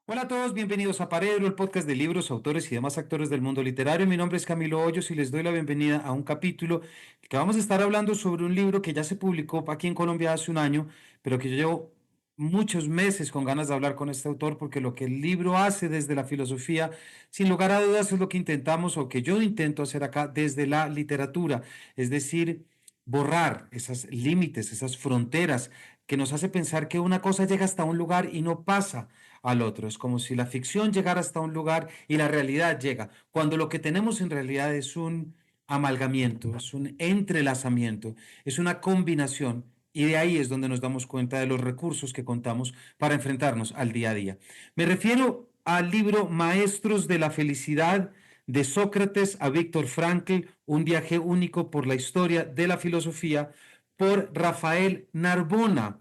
Hola a todos, bienvenidos a Paredro, el podcast de libros, autores y demás actores del mundo literario. Mi nombre es Camilo Hoyos y les doy la bienvenida a un capítulo que vamos a estar hablando sobre un libro que ya se publicó aquí en Colombia hace un año, pero que yo llevo muchos meses con ganas de hablar con este autor porque lo que el libro hace desde la filosofía, sin lugar a dudas, es lo que intentamos o que yo intento hacer acá desde la literatura, es decir, borrar esos límites, esas fronteras que nos hace pensar que una cosa llega hasta un lugar y no pasa al otro. Es como si la ficción llegara hasta un lugar y la realidad llega, cuando lo que tenemos en realidad es un amalgamiento, es un entrelazamiento, es una combinación. Y de ahí es donde nos damos cuenta de los recursos que contamos para enfrentarnos al día a día. Me refiero al libro Maestros de la Felicidad de Sócrates a Víctor Frankl, un viaje único por la historia de la filosofía, por Rafael Narbona,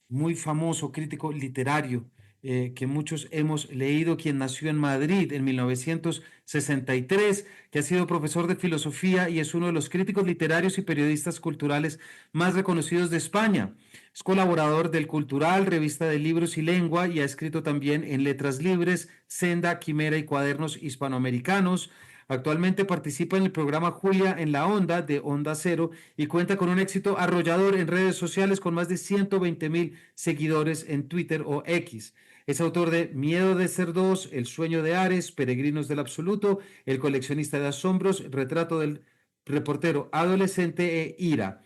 muy famoso crítico literario que muchos hemos leído, quien nació en Madrid en 1963, que ha sido profesor de filosofía y es uno de los críticos literarios y periodistas culturales más reconocidos de España. Es colaborador del Cultural, revista de libros y lengua, y ha escrito también en Letras Libres, Senda, Quimera y Cuadernos Hispanoamericanos. Actualmente participa en el programa Julia en la Onda de Onda Cero y cuenta con un éxito arrollador en redes sociales con más de 120,000 seguidores en Twitter o X. Es autor de Miedo de ser dos, El sueño de Ares, Peregrinos del Absoluto, El coleccionista de asombros, Retrato del reportero adolescente e Ira.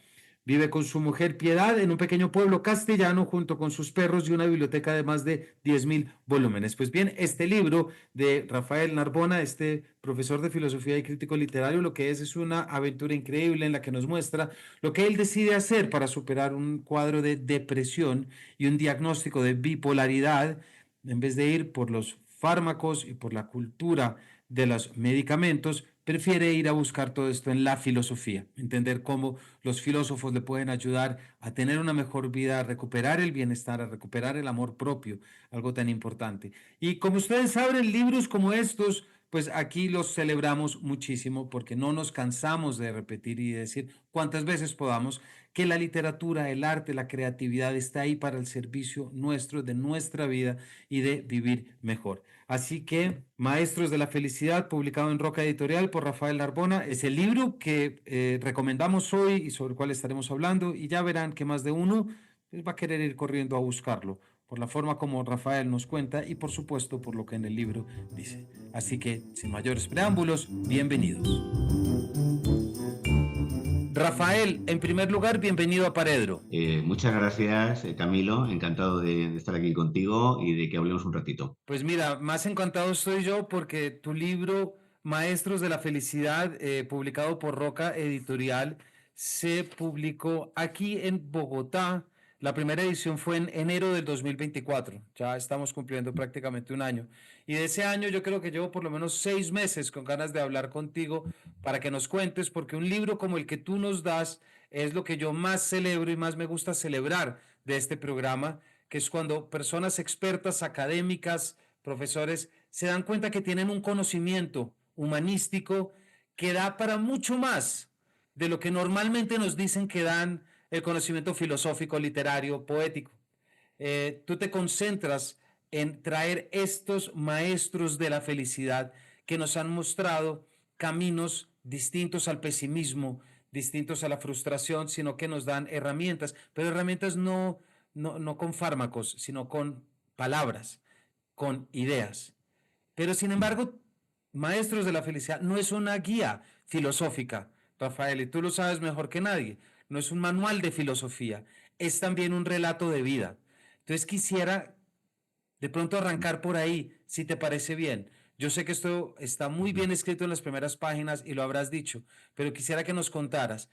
Vive con su mujer Piedad en un pequeño pueblo castellano junto con sus perros y una biblioteca de más de 10,000 volúmenes. Pues bien, este libro de Rafael Narbona, este profesor de filosofía y crítico literario, lo que es una aventura increíble en la que nos muestra lo que él decide hacer para superar un cuadro de depresión y un diagnóstico de bipolaridad, en vez de ir por los fármacos y por la cultura de los medicamentos, prefiere ir a buscar todo esto en la filosofía, entender cómo los filósofos le pueden ayudar a tener una mejor vida, a recuperar el bienestar, a recuperar el amor propio, algo tan importante. Y como ustedes saben, libros como estos, pues aquí los celebramos muchísimo porque no nos cansamos de repetir y de decir cuantas veces podamos que la literatura, el arte, la creatividad está ahí para el servicio nuestro, de nuestra vida y de vivir mejor. Así que Maestros de la Felicidad, publicado en Roca Editorial por Rafael Narbona, es el libro que recomendamos hoy y sobre el cual estaremos hablando, y ya verán que más de uno pues, va a querer ir corriendo a buscarlo por la forma como Rafael nos cuenta y por supuesto por lo que en el libro dice. Así que, sin mayores preámbulos, bienvenidos. Rafael, en primer lugar, bienvenido a Paredro. Muchas gracias, Camilo. Encantado de estar aquí contigo y de que hablemos un ratito. Pues mira, más encantado estoy yo porque tu libro Maestros de la Felicidad, publicado por Roca Editorial, se publicó aquí en Bogotá. La primera edición fue en enero del 2024. Ya estamos cumpliendo prácticamente un año. Y de ese año yo creo que llevo por lo menos 6 meses con ganas de hablar contigo para que nos cuentes, porque un libro como el que tú nos das es lo que yo más celebro y más me gusta celebrar de este programa, que es cuando personas expertas, académicas, profesores, se dan cuenta que tienen un conocimiento humanístico que da para mucho más de lo que normalmente nos dicen que dan el conocimiento filosófico, literario, poético. Tú te concentras en traer estos maestros de la felicidad que nos han mostrado caminos distintos al pesimismo, distintos a la frustración, sino que nos dan herramientas, pero herramientas no con fármacos, sino con palabras, con ideas. Pero sin embargo, Maestros de la Felicidad no es una guía filosófica, Rafael, y tú lo sabes mejor que nadie. No es un manual de filosofía, es también un relato de vida. Entonces quisiera de pronto arrancar por ahí, si te parece bien. Yo sé que esto está muy bien escrito en las primeras páginas y lo habrás dicho, pero quisiera que nos contaras,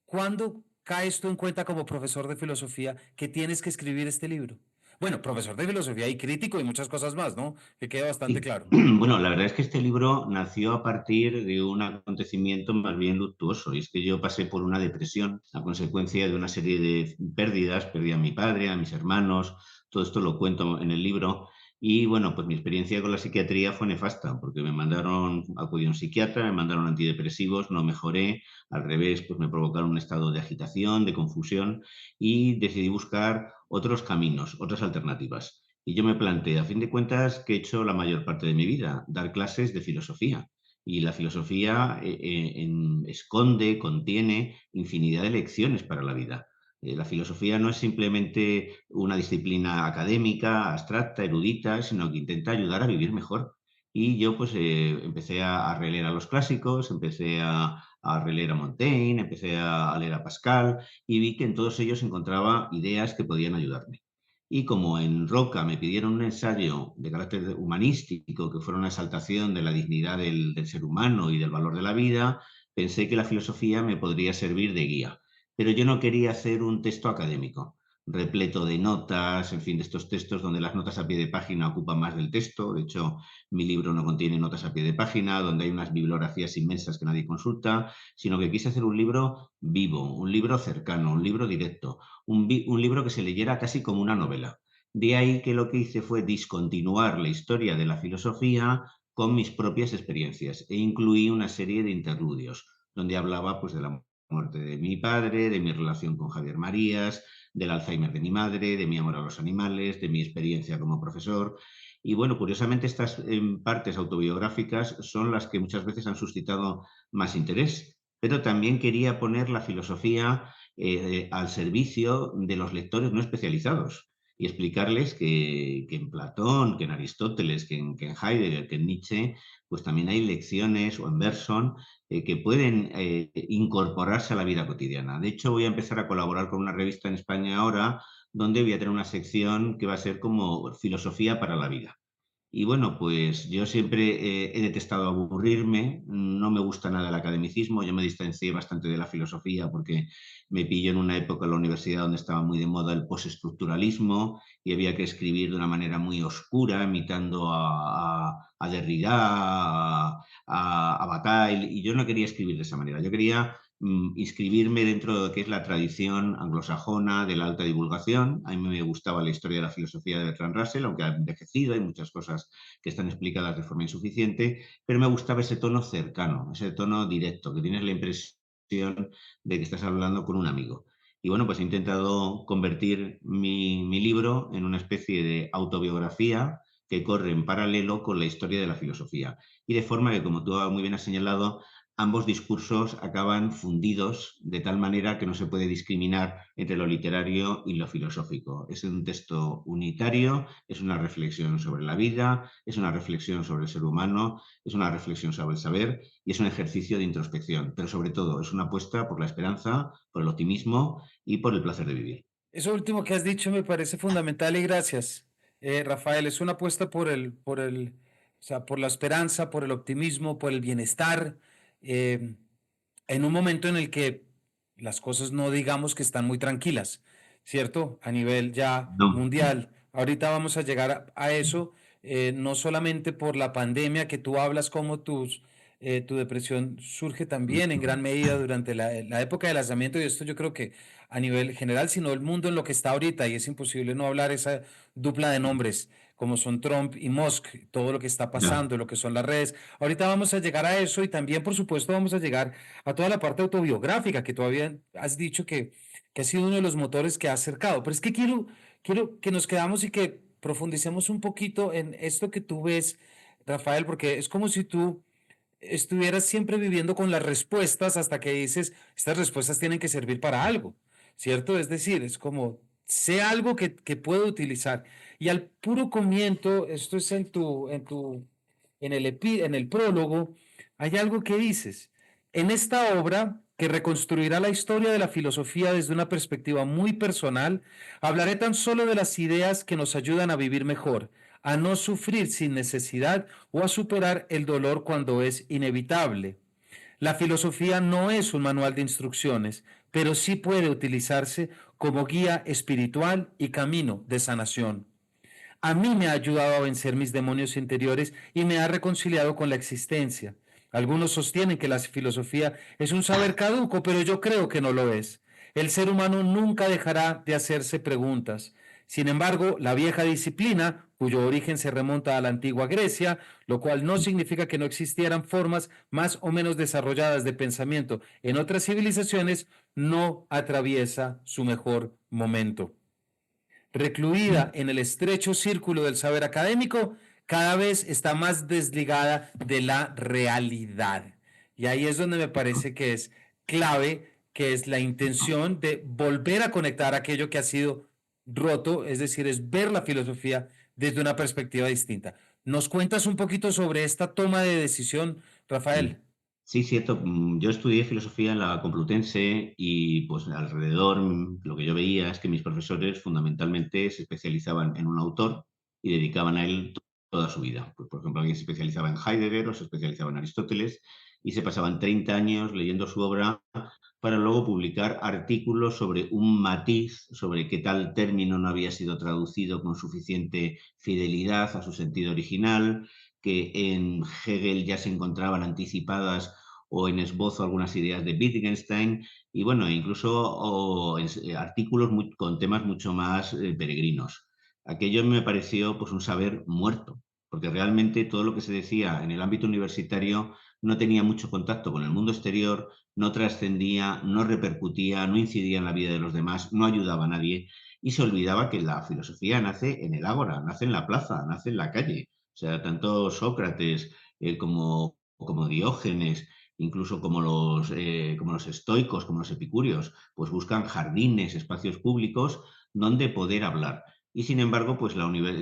¿cuándo caes tú en cuenta como profesor de filosofía que tienes que escribir este libro? Bueno, profesor de filosofía y crítico y muchas cosas más, ¿no? Que quede bastante Sí. claro. Bueno, la verdad es que este libro nació a partir de un acontecimiento más bien luctuoso, y es que yo pasé por una depresión a consecuencia de una serie de pérdidas. Perdí a mi padre, a mis hermanos, todo esto lo cuento en el libro. Y bueno, pues mi experiencia con la psiquiatría fue nefasta, porque acudí a un psiquiatra, me mandaron antidepresivos, no mejoré, al revés, pues me provocaron un estado de agitación, de confusión, y decidí buscar otros caminos, otras alternativas. Y yo me planteé, a fin de cuentas, ¿qué he hecho la mayor parte de mi vida? Dar clases de filosofía. Y la filosofía esconde, contiene infinidad de lecciones para la vida. La filosofía no es simplemente una disciplina académica, abstracta, erudita, sino que intenta ayudar a vivir mejor. Y yo pues empecé a releer a los clásicos, empecé a releer a Montaigne, empecé a leer a Pascal y vi que en todos ellos encontraba ideas que podían ayudarme. Y como en Roca me pidieron un ensayo de carácter humanístico, que fuera una exaltación de la dignidad del ser humano y del valor de la vida, pensé que la filosofía me podría servir de guía. Pero yo no quería hacer un texto académico, repleto de notas, en fin, de estos textos donde las notas a pie de página ocupan más del texto. De hecho, mi libro no contiene notas a pie de página, donde hay unas bibliografías inmensas que nadie consulta, sino que quise hacer un libro vivo, un libro cercano, un libro directo, un libro que se leyera casi como una novela. De ahí que lo que hice fue discontinuar la historia de la filosofía con mis propias experiencias e incluí una serie de interludios donde hablaba pues de la muerte de mi padre, de mi relación con Javier Marías, del Alzheimer de mi madre, de mi amor a los animales, de mi experiencia como profesor. Y bueno, curiosamente estas partes autobiográficas son las que muchas veces han suscitado más interés, pero también quería poner la filosofía al servicio de los lectores no especializados y explicarles que en Platón, que en Aristóteles, que en Heidegger, que en Nietzsche, pues también hay lecciones, o en Bergson, que pueden incorporarse a la vida cotidiana. De hecho, voy a empezar a colaborar con una revista en España ahora, donde voy a tener una sección que va a ser como filosofía para la vida. Y bueno, pues yo siempre he detestado aburrirme, no me gusta nada el academicismo, yo me distancié bastante de la filosofía porque me pilló en una época en la universidad donde estaba muy de moda el postestructuralismo y había que escribir de una manera muy oscura, imitando a Derrida, a Bataille, y yo no quería escribir de esa manera, yo quería inscribirme dentro de lo que es la tradición anglosajona de la alta divulgación. A mí me gustaba la historia de la filosofía de Bertrand Russell, aunque ha envejecido, hay muchas cosas que están explicadas de forma insuficiente, pero me gustaba ese tono cercano, ese tono directo, que tienes la impresión de que estás hablando con un amigo. Y bueno, pues he intentado convertir mi libro en una especie de autobiografía que corre en paralelo con la historia de la filosofía. Y de forma que, como tú muy bien has señalado, ambos discursos acaban fundidos de tal manera que no se puede discriminar entre lo literario y lo filosófico. Es un texto unitario, es una reflexión sobre la vida, es una reflexión sobre el ser humano, es una reflexión sobre el saber y es un ejercicio de introspección, pero sobre todo es una apuesta por la esperanza, por el optimismo y por el placer de vivir. Eso último que has dicho me parece fundamental y gracias, Rafael. Es una apuesta o sea, por la esperanza, por el optimismo, por el bienestar, eh, en un momento en el que las cosas no digamos que están muy tranquilas, ¿cierto? A nivel ya No, mundial. Ahorita vamos a llegar a eso, no solamente por la pandemia que tú hablas, como tu depresión surge también en gran medida durante la época de lanzamiento, y esto yo creo que a nivel general, sino el mundo en lo que está ahorita, y es imposible no hablar esa dupla de nombres, como son Trump y Musk, todo lo que está ya. pasando, lo que son las redes. Ahorita vamos a llegar a eso y también, por supuesto, vamos a llegar a toda la parte autobiográfica que todavía has dicho que ha sido uno de los motores que ha acercado. Pero es que quiero que nos quedamos y que profundicemos un poquito en esto que tú ves, Rafael, porque es como si tú estuvieras siempre viviendo con las respuestas hasta que dices, estas respuestas tienen que servir para algo, ¿cierto? Es decir, es como, sé algo que puedo utilizar. Y al puro comienzo, esto es en el prólogo, hay algo que dices, en esta obra que reconstruirá la historia de la filosofía desde una perspectiva muy personal, hablaré tan solo de las ideas que nos ayudan a vivir mejor, a no sufrir sin necesidad o a superar el dolor cuando es inevitable. La filosofía no es un manual de instrucciones, pero sí puede utilizarse como guía espiritual y camino de sanación. A mí me ha ayudado a vencer mis demonios interiores y me ha reconciliado con la existencia. Algunos sostienen que la filosofía es un saber caduco, pero yo creo que no lo es. El ser humano nunca dejará de hacerse preguntas. Sin embargo, la vieja disciplina, cuyo origen se remonta a la antigua Grecia, lo cual no significa que no existieran formas más o menos desarrolladas de pensamiento en otras civilizaciones, no atraviesa su mejor momento. recluida Mm. en el estrecho círculo del saber académico, cada vez está más desligada de la realidad. Y ahí es donde me parece que es clave, que es la intención de volver a conectar aquello que ha sido roto, es decir, es ver la filosofía desde una perspectiva distinta. ¿Nos cuentas un poquito sobre esta toma de decisión, Mm. Rafael? Sí, cierto. Yo estudié filosofía en la Complutense y pues alrededor lo que yo veía es que mis profesores fundamentalmente se especializaban en un autor y dedicaban a él toda su vida. Pues, por ejemplo, alguien se especializaba en Heidegger o se especializaba en Aristóteles y se pasaban 30 años leyendo su obra para luego publicar artículos sobre un matiz, sobre qué tal término no había sido traducido con suficiente fidelidad a su sentido original, que en Hegel ya se encontraban anticipadas o en esbozo algunas ideas de Wittgenstein, y bueno, incluso artículos con temas mucho más peregrinos. Aquello me pareció pues un saber muerto, porque realmente todo lo que se decía en el ámbito universitario no tenía mucho contacto con el mundo exterior, no trascendía, no repercutía, no incidía en la vida de los demás, no ayudaba a nadie, y se olvidaba que la filosofía nace en el ágora, nace en la plaza, nace en la calle. O sea, tanto Sócrates como Diógenes, incluso como los estoicos, como los epicúreos, pues buscan jardines, espacios públicos donde poder hablar. Y sin embargo, pues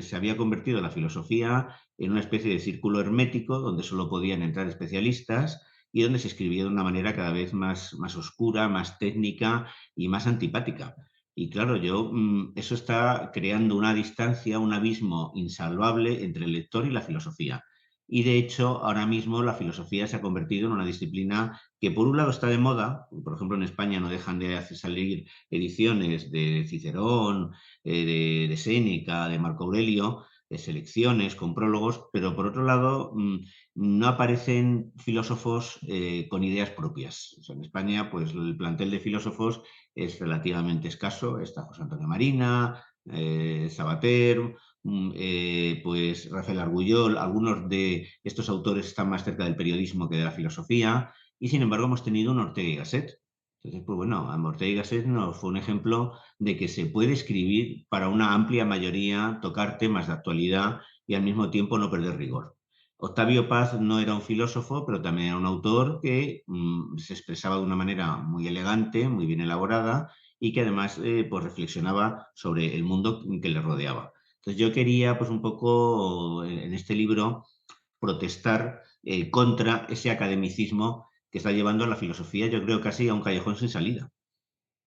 se había convertido la filosofía en una especie de círculo hermético donde solo podían entrar especialistas y donde se escribía de una manera cada vez más oscura, más técnica y más antipática. Y claro, eso está creando una distancia, un abismo insalvable entre el lector y la filosofía. Y de hecho, ahora mismo la filosofía se ha convertido en una disciplina que por un lado está de moda, por ejemplo en España no dejan de hacer salir ediciones de Cicerón, de Séneca, de Marco Aurelio, de selecciones con prólogos, pero por otro lado no aparecen filósofos con ideas propias. O sea, en España, pues el plantel de filósofos es relativamente escaso. Está José Antonio Marina, Sabater, pues Rafael Argullol. Algunos de estos autores están más cerca del periodismo que de la filosofía y sin embargo hemos tenido un Ortega y Gasset. Entonces, pues bueno, Ortega y Gasset nos fue un ejemplo de que se puede escribir para una amplia mayoría, tocar temas de actualidad y al mismo tiempo no perder rigor. Octavio Paz no era un filósofo, pero también era un autor que se expresaba de una manera muy elegante, muy bien elaborada y que además pues reflexionaba sobre el mundo que le rodeaba. Entonces yo quería pues un poco en este libro protestar contra ese academicismo que está llevando a la filosofía, yo creo casi a un callejón sin salida,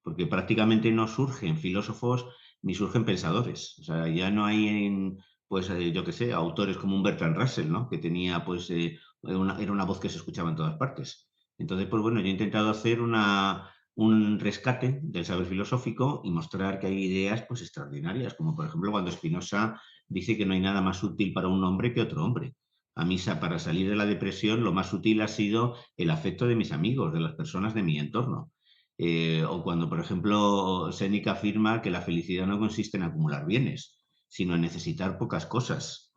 porque prácticamente no surgen filósofos ni surgen pensadores. O sea, ya no hay, pues yo qué sé, autores como un Bertrand Russell, ¿no? Que tenía, pues, era una voz que se escuchaba en todas partes. Entonces, pues bueno, yo he intentado hacer un rescate del saber filosófico y mostrar que hay ideas, pues, extraordinarias, como por ejemplo cuando Spinoza dice que no hay nada más útil para un hombre que otro hombre. A mí, para salir de la depresión, lo más útil ha sido el afecto de mis amigos, de las personas de mi entorno. O cuando, por ejemplo, Séneca afirma que la felicidad no consiste en acumular bienes, sino en necesitar pocas cosas.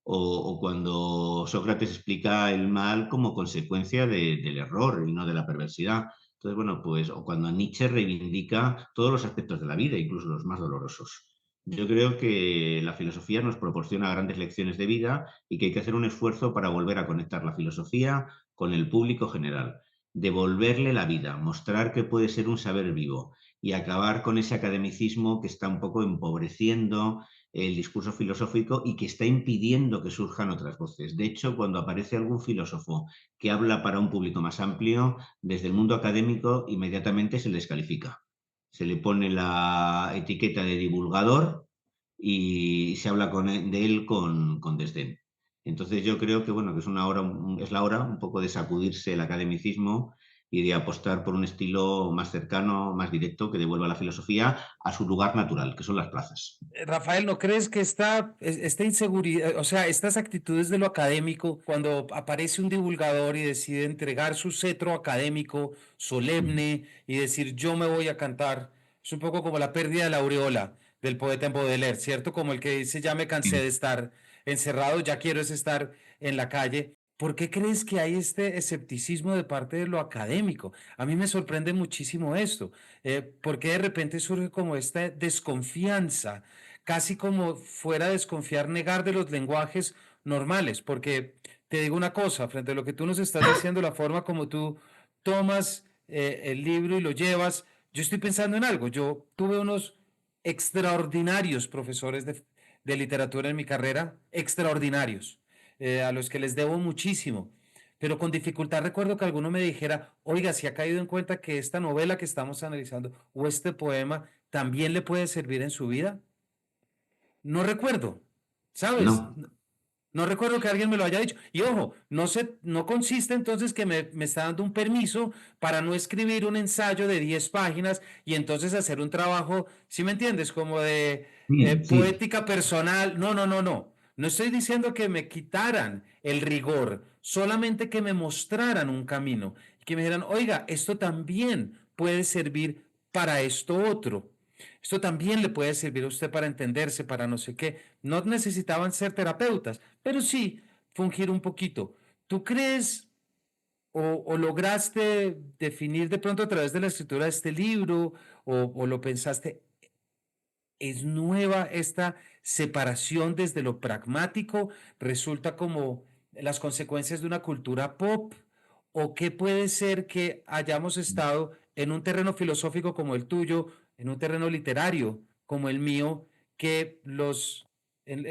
O cuando Sócrates explica el mal como consecuencia del error y no de la perversidad. Entonces, bueno, pues, o cuando Nietzsche reivindica todos los aspectos de la vida, incluso los más dolorosos. Yo creo que la filosofía nos proporciona grandes lecciones de vida y que hay que hacer un esfuerzo para volver a conectar la filosofía con el público general, devolverle la vida, mostrar que puede ser un saber vivo y acabar con ese academicismo que está un poco empobreciendo el discurso filosófico y que está impidiendo que surjan otras voces. De hecho, cuando aparece algún filósofo que habla para un público más amplio, desde el mundo académico inmediatamente se le descalifica. Se le pone la etiqueta de divulgador y se habla de él con desdén. Entonces yo creo que bueno, que es la hora un poco de sacudirse el academicismo y de apostar por un estilo más cercano, más directo, que devuelva la filosofía a su lugar natural, que son las plazas. Rafael, ¿no crees que esta inseguridad, o sea, estas actitudes de lo académico, cuando aparece un divulgador y decide entregar su cetro académico solemne y decir yo me voy a cantar, es un poco como la pérdida de la aureola del poeta en Baudelaire, ¿cierto? Como el que dice ya me cansé de estar encerrado, ya quiero es estar en la calle. ¿Por qué crees que hay este escepticismo de parte de lo académico? A mí me sorprende muchísimo esto. ¿Por qué de repente surge como esta desconfianza? casi como fuera a desconfiar, negar de los lenguajes normales, porque te digo una cosa, frente a lo que tú nos estás diciendo, la forma como tú tomas el libro y lo llevas, yo estoy pensando en algo. Yo tuve unos extraordinarios profesores de literatura en mi carrera, extraordinarios, a los que les debo muchísimo. Pero con dificultad recuerdo que alguno me dijera, oiga, si ha caído en cuenta que esta novela que estamos analizando o este poema también le puede servir en su vida. No recuerdo, ¿sabes? No, No recuerdo que alguien me lo haya dicho. Y ojo, no consiste entonces que me está dando un permiso para no escribir un ensayo de 10 páginas y entonces hacer un trabajo, ¿sí me entiendes? Como de sí, sí. poética personal. No, no, no, no. No estoy diciendo que me quitaran el rigor, solamente que me mostraran un camino. Que me dijeran, oiga, esto también puede servir para esto otro. Esto también le puede servir a usted para entenderse, para no sé qué. No necesitaban ser terapeutas, pero sí fungir un poquito. ¿Tú crees o lograste definir de pronto a través de la escritura de este libro o lo pensaste? ¿Es nueva esta separación desde lo pragmático? ¿Resulta como las consecuencias de una cultura pop? ¿O qué puede ser que hayamos estado en un terreno filosófico como el tuyo, en un terreno literario como el mío, que en los, en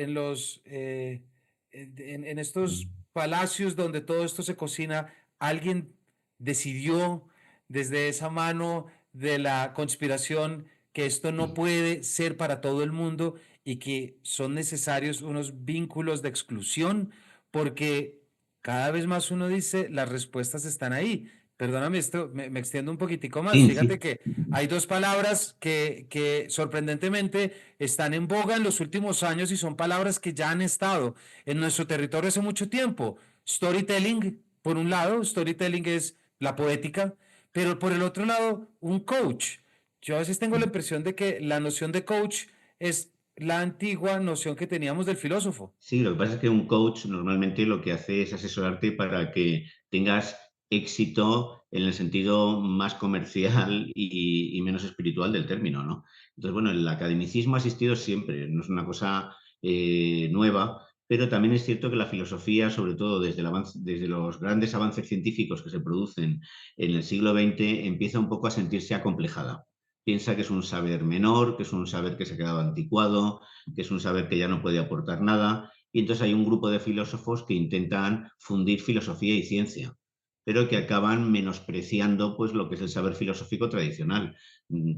estos palacios donde todo esto se cocina, alguien decidió desde esa mano de la conspiración que esto no puede ser para todo el mundo y que son necesarios unos vínculos de exclusión, porque cada vez más uno dice, las respuestas están ahí. Perdóname, esto me extiendo un poquitico más. Sí, Fíjate sí. que hay dos palabras que sorprendentemente están en boga en los últimos años y son palabras que ya han estado en nuestro territorio hace mucho tiempo. Storytelling, por un lado, storytelling es la poética, pero por el otro lado, un coach. Yo a veces tengo la impresión de que la noción de coach es la antigua noción que teníamos del filósofo. Sí, lo que pasa es que un coach normalmente lo que hace es asesorarte para que tengas éxito en el sentido más comercial y menos espiritual del término, ¿no? Entonces, bueno, el academicismo ha existido siempre, no es una cosa nueva, pero también es cierto que la filosofía, sobre todo desde los grandes avances científicos que se producen en el siglo XX, empieza un poco a sentirse acomplejada. Piensa que es un saber menor, que es un saber que se ha quedado anticuado, que es un saber que ya no puede aportar nada, y entonces hay un grupo de filósofos que intentan fundir filosofía y ciencia, pero que acaban menospreciando pues, lo que es el saber filosófico tradicional.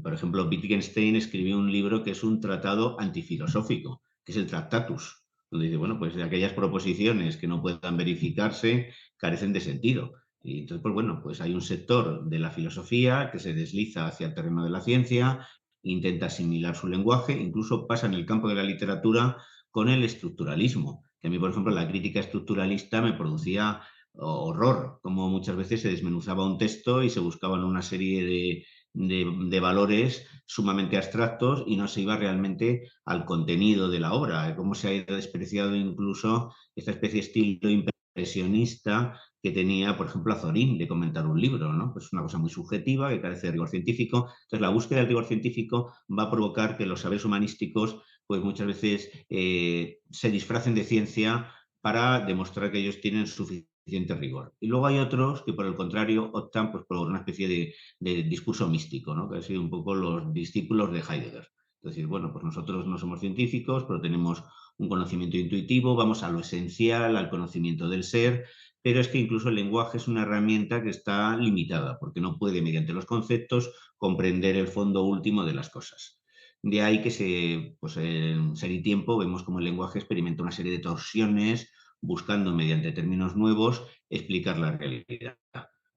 Por ejemplo, Wittgenstein escribió un libro que es un tratado antifilosófico, que es el Tractatus, donde dice, bueno, pues aquellas proposiciones que no puedan verificarse carecen de sentido. Y entonces, pues bueno, pues hay un sector de la filosofía que se desliza hacia el terreno de la ciencia, intenta asimilar su lenguaje, incluso pasa en el campo de la literatura con el estructuralismo, que a mí, por ejemplo, la crítica estructuralista me producía horror, como muchas veces se desmenuzaba un texto y se buscaban una serie de valores sumamente abstractos y no se iba realmente al contenido de la obra, cómo se ha ido despreciado incluso esta especie de estilo impresionista que tenía, por ejemplo, Azorín de comentar un libro, ¿no? Pues es una cosa muy subjetiva que carece de rigor científico. Entonces, la búsqueda del rigor científico va a provocar que los saberes humanísticos pues muchas veces se disfracen de ciencia para demostrar que ellos tienen suficiente rigor. Y luego hay otros que, por el contrario, optan pues, por una especie de discurso místico, ¿no? Que han sido un poco los discípulos de Heidegger. Es decir, bueno, pues nosotros no somos científicos, pero tenemos un conocimiento intuitivo, vamos a lo esencial, al conocimiento del ser, pero es que incluso el lenguaje es una herramienta que está limitada, porque no puede, mediante los conceptos, comprender el fondo último de las cosas. De ahí que pues en Ser y Tiempo vemos como el lenguaje experimenta una serie de torsiones, buscando mediante términos nuevos explicar la realidad.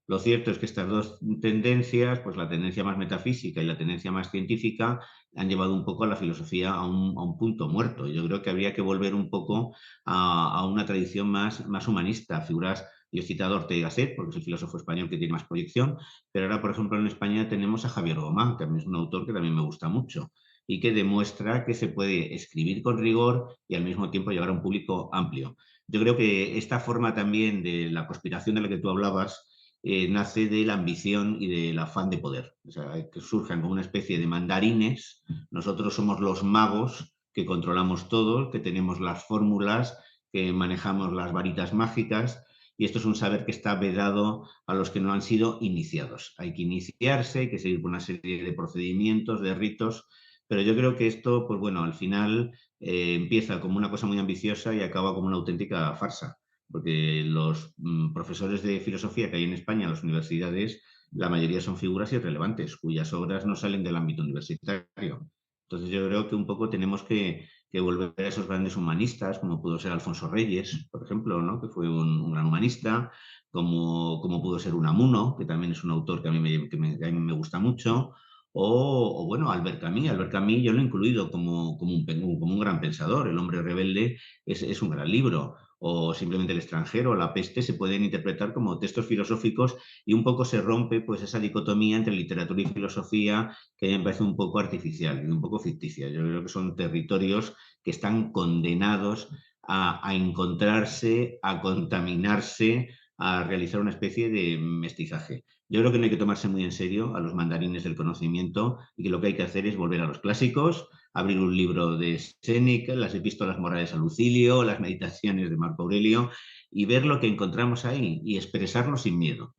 Lo cierto es que estas dos tendencias, pues la tendencia más metafísica y la tendencia más científica, han llevado un poco a la filosofía a un punto muerto. Yo creo que habría que volver un poco a una tradición más humanista. Figuras, yo he citado a Ortega y Gasset, porque es el filósofo español que tiene más proyección, pero ahora, por ejemplo, en España tenemos a Javier Gomá, que a mí es un autor que también me gusta mucho y que demuestra que se puede escribir con rigor y al mismo tiempo llegar a un público amplio. Yo creo que esta forma también de la conspiración de la que tú hablabas nace de la ambición y del afán de poder. O sea, que surjan como una especie de mandarines. Nosotros somos los magos que controlamos todo, que tenemos las fórmulas, que manejamos las varitas mágicas, y esto es un saber que está vedado a los que no han sido iniciados. Hay que iniciarse, hay que seguir por una serie de procedimientos, de ritos, pero yo creo que esto, pues bueno, al final empieza como una cosa muy ambiciosa y acaba como una auténtica farsa, porque los profesores de filosofía que hay en España en las universidades, la mayoría son figuras irrelevantes, cuyas obras no salen del ámbito universitario. Entonces yo creo que un poco tenemos que volver a esos grandes humanistas, como pudo ser Alfonso Reyes, por ejemplo, ¿no? Que fue un gran humanista, como pudo ser Unamuno, que también es un autor que que a mí me gusta mucho, o bueno, Albert Camus. Albert Camus yo lo he incluido como un gran pensador. El hombre rebelde es un gran libro. O simplemente El extranjero, La peste, se pueden interpretar como textos filosóficos y un poco se rompe pues esa dicotomía entre literatura y filosofía que a mí me parece un poco artificial y un poco ficticia. Yo creo que son territorios que están condenados a encontrarse, a contaminarse, a realizar una especie de mestizaje. Yo creo que no hay que tomarse muy en serio a los mandarines del conocimiento y que lo que hay que hacer es volver a los clásicos, abrir un libro de Séneca, las epístolas morales a Lucilio, las meditaciones de Marco Aurelio y ver lo que encontramos ahí y expresarlo sin miedo.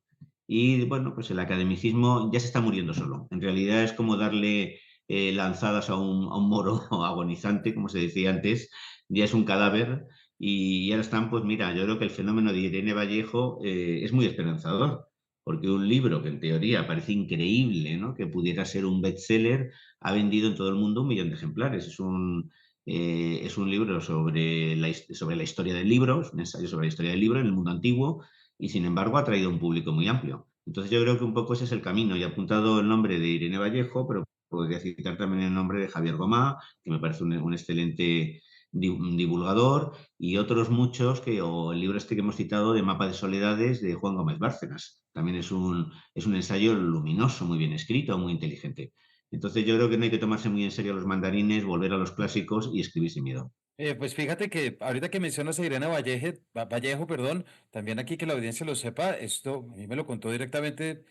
Y bueno, pues el academicismo ya se está muriendo solo. En realidad es como darle lanzadas a un moro agonizante, como se decía antes, ya es un cadáver y ahora están, pues mira, yo creo que el fenómeno de Irene Vallejo es muy esperanzador, porque un libro que en teoría parece increíble, ¿no? Que pudiera ser un bestseller, ha vendido en todo el mundo 1 millón de ejemplares. Es un libro sobre la historia del libro, es un ensayo sobre la historia del libro en el mundo antiguo, y sin embargo ha traído un público muy amplio. Entonces yo creo que un poco ese es el camino. Y he apuntado el nombre de Irene Vallejo, pero podría citar también el nombre de Javier Gomá, que me parece un excelente divulgador, y otros muchos, o el libro este que hemos citado de Mapa de Soledades de Juan Gómez Bárcenas. También es un ensayo luminoso, muy bien escrito, muy inteligente. Entonces yo creo que no hay que tomarse muy en serio los mandarines, volver a los clásicos y escribir sin miedo. Pues fíjate que ahorita que mencionas a Irene Vallejo, perdón, también aquí que la audiencia lo sepa, esto a mí me lo contó directamente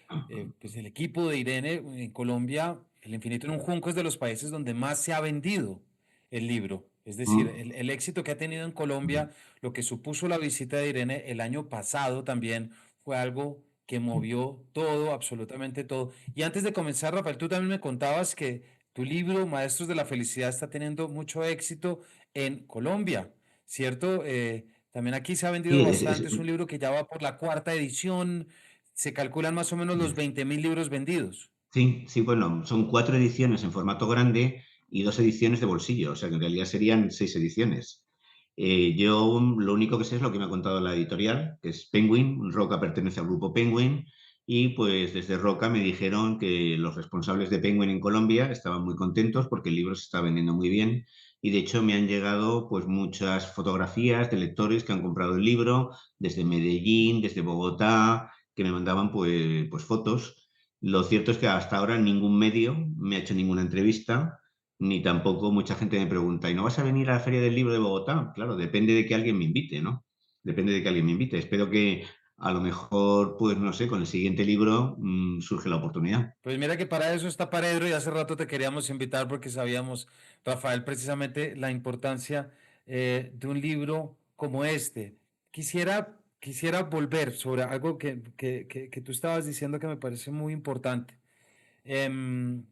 pues el equipo de Irene en Colombia. El Infinito en un Junco es de los países donde más se ha vendido el libro. Es decir, Mm, el éxito que ha tenido en Colombia, lo que supuso la visita de Irene el año pasado también fue algo que movió todo, absolutamente todo. Y antes de comenzar, Rafael, tú también me contabas que tu libro, Maestros de la Felicidad, está teniendo mucho éxito en Colombia, ¿cierto? También aquí se ha vendido Sí, bastante, es un libro que ya va por la cuarta edición, se calculan más o menos los 20.000 libros vendidos. sí, sí, bueno, son 4 ediciones en formato grande y 2 ediciones de bolsillo, o sea que en realidad serían 6 ediciones. Yo lo único que sé es lo que me ha contado la editorial, que es Penguin. Roca pertenece al grupo Penguin y pues desde Roca me dijeron que los responsables de Penguin en Colombia estaban muy contentos porque el libro se está vendiendo muy bien y de hecho me han llegado pues muchas fotografías de lectores que han comprado el libro desde Medellín, desde Bogotá, que me mandaban pues fotos. Lo cierto es que hasta ahora ningún medio me ha hecho ninguna entrevista, ni tampoco mucha gente me pregunta, ¿y no vas a venir a la Feria del Libro de Bogotá? Claro, depende de que alguien me invite, ¿no? Depende de que alguien me invite. Espero que a lo mejor, pues no sé, con el siguiente libro surge la oportunidad. Pues mira que para eso está Paredro y hace rato te queríamos invitar porque sabíamos, Rafael, precisamente la importancia de un libro como este. Quisiera volver sobre algo que tú estabas diciendo que me parece muy importante. em,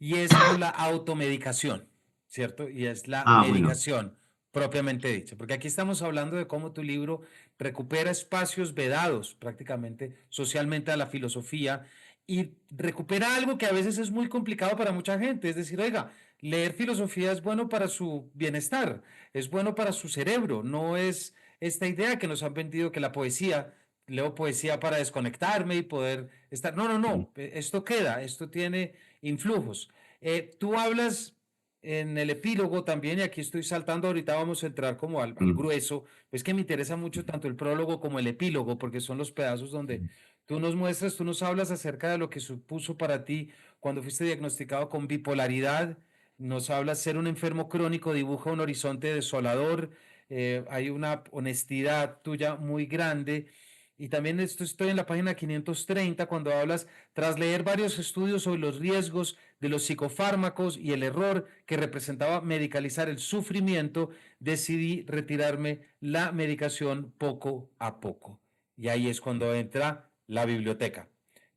y es como la automedicación, ¿cierto? Y es la Ah, bueno. medicación propiamente dicha, porque aquí estamos hablando de cómo tu libro recupera espacios vedados prácticamente socialmente a la filosofía y recupera algo que a veces es muy complicado para mucha gente, es decir, oiga, leer filosofía es bueno para su bienestar, es bueno para su cerebro, no es esta idea que nos han vendido que la poesía, leo poesía para desconectarme y poder estar. No, no, no. Esto queda, esto tiene influjos. Tú hablas en el epílogo también, y aquí estoy saltando, ahorita vamos a entrar como al Mm, grueso. Es que me interesa mucho tanto el prólogo como el epílogo, porque son los pedazos donde tú nos muestras, tú nos hablas acerca de lo que supuso para ti cuando fuiste diagnosticado con bipolaridad. Nos hablas ser un enfermo crónico, dibuja un horizonte desolador. Hay una honestidad tuya muy grande Y también esto estoy en la página 530 cuando hablas, tras leer varios estudios sobre los riesgos de los psicofármacos y el error que representaba medicalizar el sufrimiento, decidí retirarme la medicación poco a poco. Y ahí es cuando entra la biblioteca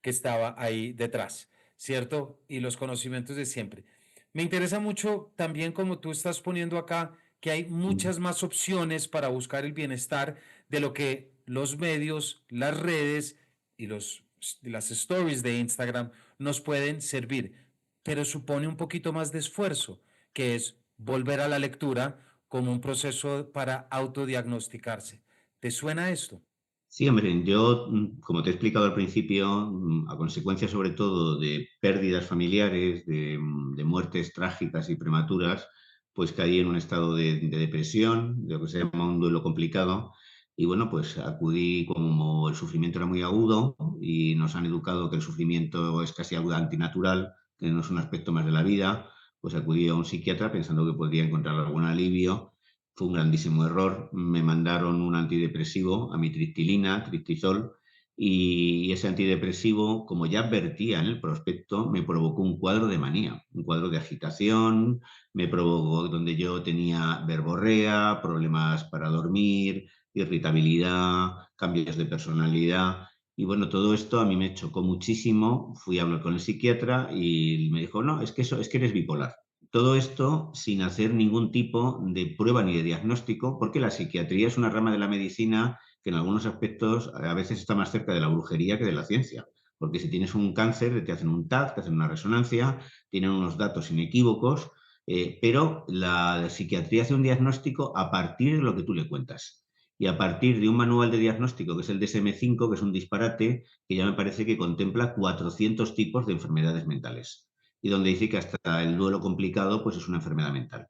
que estaba ahí detrás, ¿cierto? Y los conocimientos de siempre. Me interesa mucho también como tú estás poniendo acá que hay muchas más opciones para buscar el bienestar de lo que los medios, las redes y las stories de Instagram nos pueden servir, pero supone un poquito más de esfuerzo, que es volver a la lectura como un proceso para autodiagnosticarse. ¿Te suena esto? Sí, hombre, yo, como te he explicado al principio, a consecuencia sobre todo de pérdidas familiares, de muertes trágicas y prematuras, pues caí en un estado de depresión, de lo que se llama un duelo complicado. Y bueno, pues acudí como el sufrimiento era muy agudo y nos han educado que el sufrimiento es casi algo antinatural, que no es un aspecto más de la vida, pues acudí a un psiquiatra pensando que podría encontrar algún alivio. Fue un grandísimo error. Me mandaron un antidepresivo, amitriptilina, triptizol, y ese antidepresivo, como ya advertía en el prospecto, me provocó un cuadro de manía, un cuadro de agitación, me provocó donde yo tenía verborrea, problemas para dormir, irritabilidad, cambios de personalidad. Y bueno, todo esto a mí me chocó muchísimo. Fui a hablar con el psiquiatra y me dijo, no, es que eso, es que eres bipolar. Todo esto sin hacer ningún tipo de prueba ni de diagnóstico, porque la psiquiatría es una rama de la medicina que en algunos aspectos a veces está más cerca de la brujería que de la ciencia. Porque si tienes un cáncer, te hacen un TAC, te hacen una resonancia, tienen unos datos inequívocos, pero la psiquiatría hace un diagnóstico a partir de lo que tú le cuentas. Y a partir de un manual de diagnóstico, que es el DSM-5, que es un disparate, que ya me parece que contempla 400 tipos de enfermedades mentales y donde dice que hasta el duelo complicado pues es una enfermedad mental.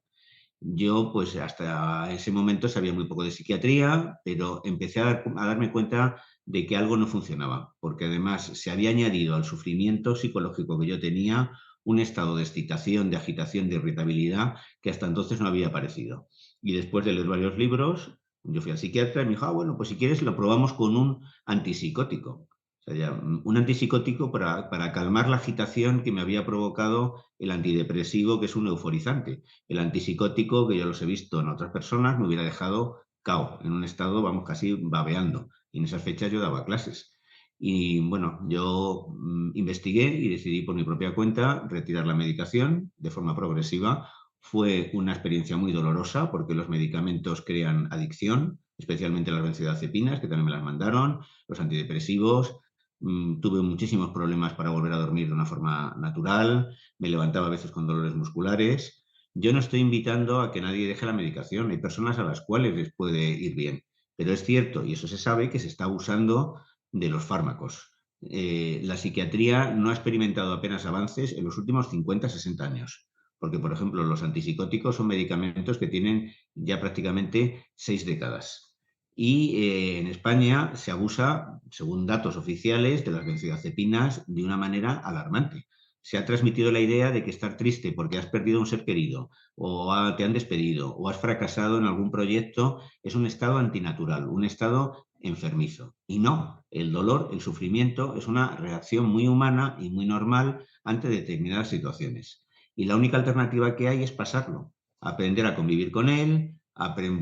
Yo pues hasta ese momento sabía muy poco de psiquiatría, pero empecé a darme cuenta de que algo no funcionaba, porque además se había añadido al sufrimiento psicológico que yo tenía un estado de excitación, de agitación, de irritabilidad que hasta entonces no había aparecido. Y después de leer varios libros, yo fui al psiquiatra y me dijo, bueno, pues si quieres lo probamos con un antipsicótico. O sea, ya, un antipsicótico para calmar la agitación que me había provocado el antidepresivo, que es un euforizante. El antipsicótico, que yo los he visto en otras personas, me hubiera dejado cao, en un estado, vamos, casi babeando. Y en esas fechas yo daba clases. Y bueno, yo investigué y decidí por mi propia cuenta retirar la medicación de forma progresiva. Fue una experiencia muy dolorosa porque los medicamentos crean adicción, especialmente las benzodiazepinas, que también me las mandaron, los antidepresivos. Tuve muchísimos problemas para volver a dormir de una forma natural, me levantaba a veces con dolores musculares. Yo no estoy invitando a que nadie deje la medicación, hay personas a las cuales les puede ir bien, pero es cierto, y eso se sabe, que se está abusando de los fármacos. La psiquiatría no ha experimentado apenas avances en los últimos 50, 60 años, porque, por ejemplo, los antipsicóticos son medicamentos que tienen ya prácticamente 6 décadas. Y en España se abusa, según datos oficiales, de las benzodiazepinas de una manera alarmante. Se ha transmitido la idea de que estar triste porque has perdido un ser querido o te han despedido o has fracasado en algún proyecto es un estado antinatural, un estado enfermizo. Y no, el dolor, el sufrimiento es una reacción muy humana y muy normal ante determinadas situaciones. Y la única alternativa que hay es pasarlo, aprender a convivir con él,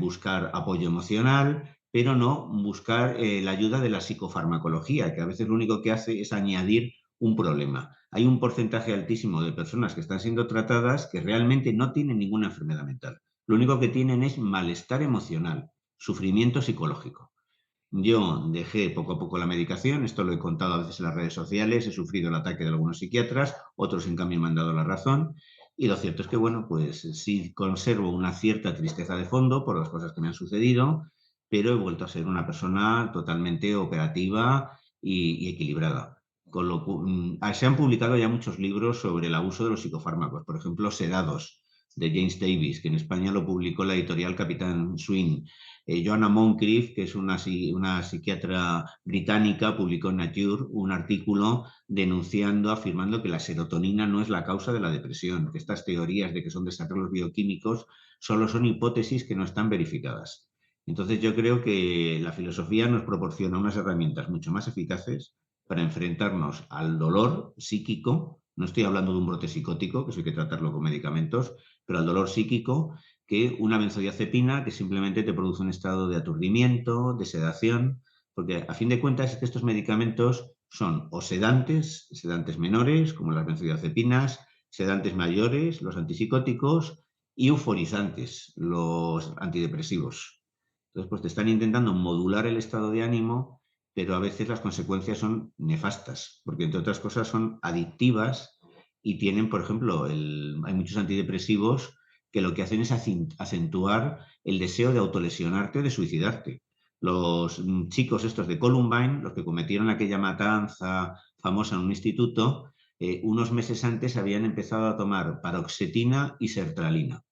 buscar apoyo emocional, pero no buscar la ayuda de la psicofarmacología, que a veces lo único que hace es añadir un problema. Hay un porcentaje altísimo de personas que están siendo tratadas que realmente no tienen ninguna enfermedad mental. Lo único que tienen es malestar emocional, sufrimiento psicológico. Yo dejé poco a poco la medicación, esto lo he contado a veces en las redes sociales, he sufrido el ataque de algunos psiquiatras, otros en cambio me han dado la razón, y lo cierto es que, bueno, pues sí conservo una cierta tristeza de fondo por las cosas que me han sucedido, pero he vuelto a ser una persona totalmente operativa y equilibrada. Se han publicado ya muchos libros sobre el abuso de los psicofármacos, por ejemplo, Sedados, de James Davis, que en España lo publicó la editorial Capitán Swing. Joanna Moncrief, que es una psiquiatra británica, publicó en Nature un artículo denunciando, afirmando que la serotonina no es la causa de la depresión, que estas teorías de que son desarrollos bioquímicos solo son hipótesis que no están verificadas. Entonces yo creo que la filosofía nos proporciona unas herramientas mucho más eficaces para enfrentarnos al dolor psíquico. No estoy hablando de un brote psicótico, que eso hay que tratarlo con medicamentos, pero al dolor psíquico que una benzodiazepina que simplemente te produce un estado de aturdimiento, de sedación, porque a fin de cuentas es que estos medicamentos son o sedantes, sedantes menores, como las benzodiazepinas, sedantes mayores, los antipsicóticos, y euforizantes, los antidepresivos. Entonces, pues te están intentando modular el estado de ánimo, pero a veces las consecuencias son nefastas, porque entre otras cosas son adictivas y tienen, por ejemplo, hay muchos antidepresivos que lo que hacen es acentuar el deseo de autolesionarte o de suicidarte. Los chicos estos de Columbine, los que cometieron aquella matanza famosa en un instituto, unos meses antes habían empezado a tomar paroxetina y sertralina.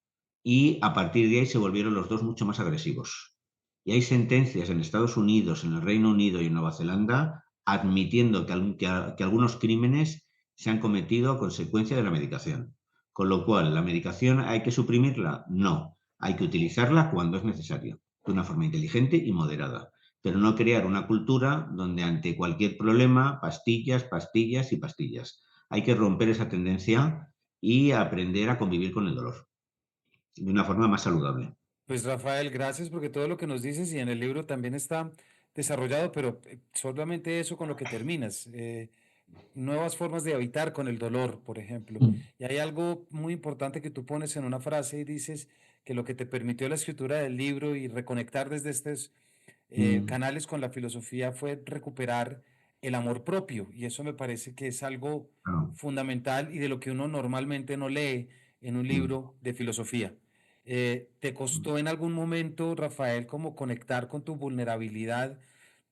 Y a partir de ahí se volvieron los dos mucho más agresivos. Y hay sentencias en Estados Unidos, en el Reino Unido y en Nueva Zelanda admitiendo que algunos crímenes se han cometido a consecuencia de la medicación. Con lo cual, ¿la medicación hay que suprimirla? No, hay que utilizarla cuando es necesario, de una forma inteligente y moderada, pero no crear una cultura donde ante cualquier problema, pastillas, pastillas y pastillas. Hay que romper esa tendencia y aprender a convivir con el dolor de una forma más saludable. Pues Rafael, gracias porque todo lo que nos dices y en el libro también está desarrollado, pero solamente eso con lo que terminas. Nuevas formas de habitar con el dolor, por ejemplo. Y hay algo muy importante que tú pones en una frase y dices que lo que te permitió la escritura del libro y reconectar desde estos Mm, canales con la filosofía fue recuperar el amor propio. Y eso me parece que es algo claro. fundamental y de lo que uno normalmente no lee en un Mm, libro de filosofía. ¿Te mm. costó en algún momento, Rafael, como conectar con tu vulnerabilidad,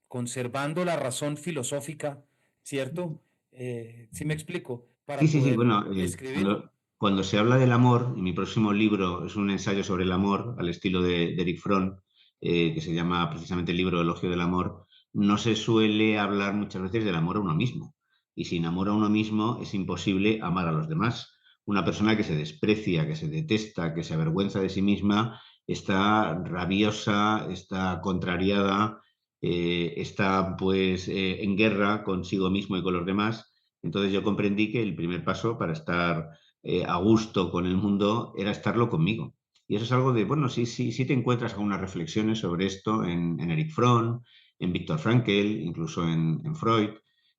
conservando la razón filosófica, ¿cierto? ¿Sí me explico? Sí, Para sí, sí. poder Bueno, escribir. cuando se habla del amor, y mi próximo libro es un ensayo sobre el amor, al estilo de Eric Fromm, que se llama precisamente el libro Elogio del Amor, no se suele hablar muchas veces del amor a uno mismo. Y sin amor a uno mismo es imposible amar a los demás. Una persona que se desprecia, que se detesta, que se avergüenza de sí misma, está rabiosa, está contrariada, está pues en guerra consigo mismo y con los demás. Entonces yo comprendí que el primer paso para estar a gusto con el mundo era estarlo conmigo. Y eso es algo de, bueno, sí, sí, sí te encuentras algunas reflexiones sobre esto en Eric Fromm, en Viktor Frankl, incluso en Freud.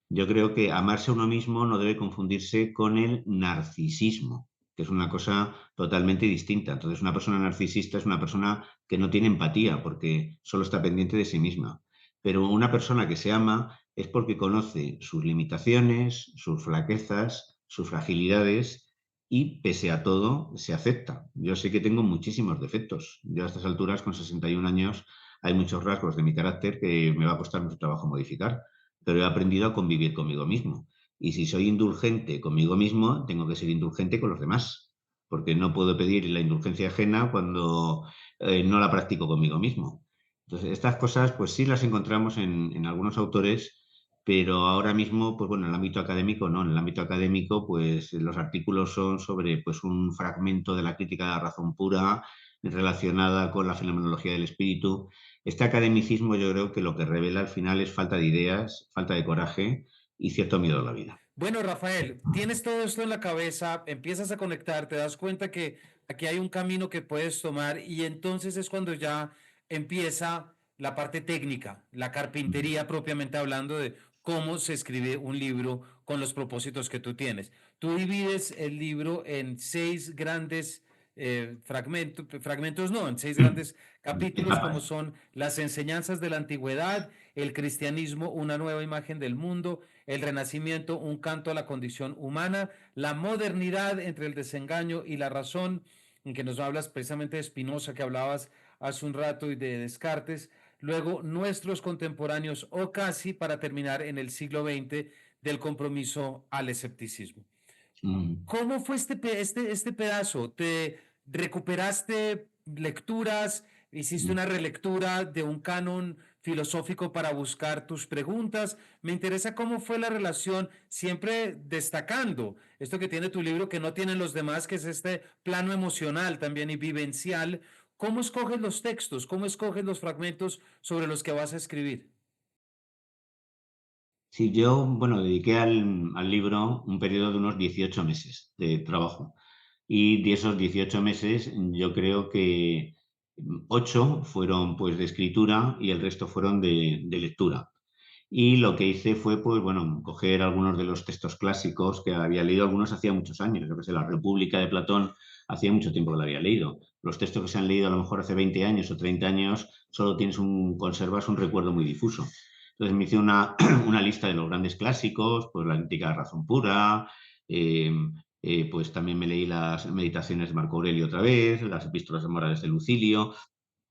Yo creo que amarse a uno mismo no debe confundirse con el narcisismo, que es una cosa totalmente distinta. Entonces, una persona narcisista es una persona que no tiene empatía porque solo está pendiente de sí misma. Pero una persona que se ama es porque conoce sus limitaciones, sus flaquezas, sus fragilidades y pese a todo se acepta. Yo sé que tengo muchísimos defectos. Yo a estas alturas, con 61 años, hay muchos rasgos de mi carácter que me va a costar mucho trabajo modificar, pero he aprendido a convivir conmigo mismo. Y si soy indulgente conmigo mismo, tengo que ser indulgente con los demás, porque no puedo pedir la indulgencia ajena cuando no la practico conmigo mismo. Entonces, estas cosas, pues sí las encontramos en algunos autores, pero ahora mismo, pues bueno, en el ámbito académico no. En el ámbito académico, pues los artículos son sobre pues, un fragmento de la crítica de la razón pura relacionada con la fenomenología del espíritu. Este academicismo yo creo que lo que revela al final es falta de ideas, falta de coraje y cierto miedo a la vida. Bueno, Rafael, tienes todo esto en la cabeza, empiezas a conectar, te das cuenta que aquí hay un camino que puedes tomar y entonces es cuando ya empieza la parte técnica, la carpintería propiamente hablando de cómo se escribe un libro con los propósitos que tú tienes. Tú divides el libro en seis grandes fragmentos no, en seis grandes capítulos como Etapas. son las enseñanzas de la antigüedad, el cristianismo, una nueva imagen del mundo, el Renacimiento, un canto a la condición humana, la modernidad entre el desengaño y la razón, en que nos hablas precisamente de Spinoza, que hablabas hace un rato, y de Descartes, luego nuestros contemporáneos o casi para terminar en el siglo XX del compromiso al escepticismo. Mm. ¿Cómo fue este pedazo? ¿Te recuperaste lecturas? ¿Hiciste una relectura de un canon filosófico para buscar tus preguntas? Me interesa cómo fue la relación, siempre destacando esto que tiene tu libro que no tienen los demás, que es este plano emocional también y vivencial. ¿Cómo escoges los textos? ¿Cómo escoges los fragmentos sobre los que vas a escribir? Sí, yo, bueno, dediqué al libro un periodo de unos 18 meses de trabajo. Y de esos 18 meses, yo creo que 8 fueron pues de escritura y el resto fueron de lectura. Y lo que hice fue, pues bueno, coger algunos de los textos clásicos que había leído, algunos hacía muchos años, yo que sé, La República de Platón, hacía mucho tiempo que lo había leído. Los textos que se han leído a lo mejor hace 20 años o 30 años, solo conservas un recuerdo muy difuso. Entonces me hice una lista de los grandes clásicos, pues la Crítica Razón Pura, eh, pues también me leí las Meditaciones de Marco Aurelio otra vez, las Epístolas Morales de Lucilio,